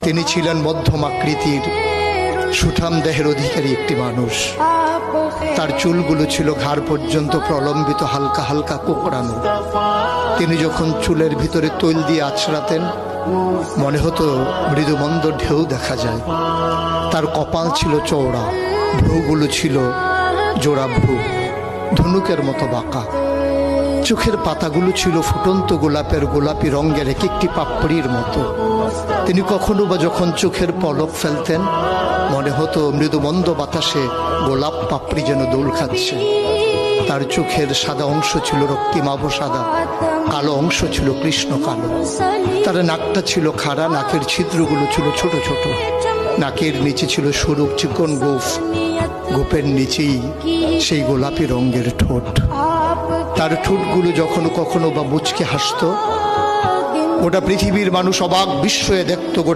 তিনি ছিলেন মধ্যম আকৃতির সুঠাম দেহের অধিকারী একটি মানুষ। তার চুলগুলো ছিল ঘাড় পর্যন্ত প্রলম্বিত, হালকা হালকা কোকড়ানো। তিনি যখন চুলের ভিতরে তৈল দিয়ে আছড়াতেন মনে হতো মৃদুমন্দ ঢেউ দেখা যায়। তার কপাল ছিল চওড়া, ভ্রুগুলো ছিল জোড়া ভ্রু, ধনুকের মতো বাঁকা। চোখের পাতাগুলো ছিল ফুটন্ত গোলাপের গোলাপি রঙের এক একটি পাপড়ির মতো। তিনি কখনো বা যখন চোখের পলক ফেলতেন মনে হতো মৃদুমন্দ বাতাসে গোলাপ পাপড়ি যেন দোল খাচ্ছে। তার চোখের সাদা অংশ ছিল রক্তিমাভ সাদা, কালো অংশ ছিল কৃষ্ণ কালো। তার নাকটা ছিল খাড়া, নাকের ছিদ্রগুলো ছিল ছোট ছোট। নাকের নিচে ছিল সরু চিকন গোঁফ, গোঁফের নিচেই সেই গোলাপি রঙের ঠোঁট। তার ঠোঁটগুলো যখনো কখনো বা মুচকে হাসত, গোটা পৃথিবীর মানুষ অবাক বিস্ময়ে দেখত। গোটা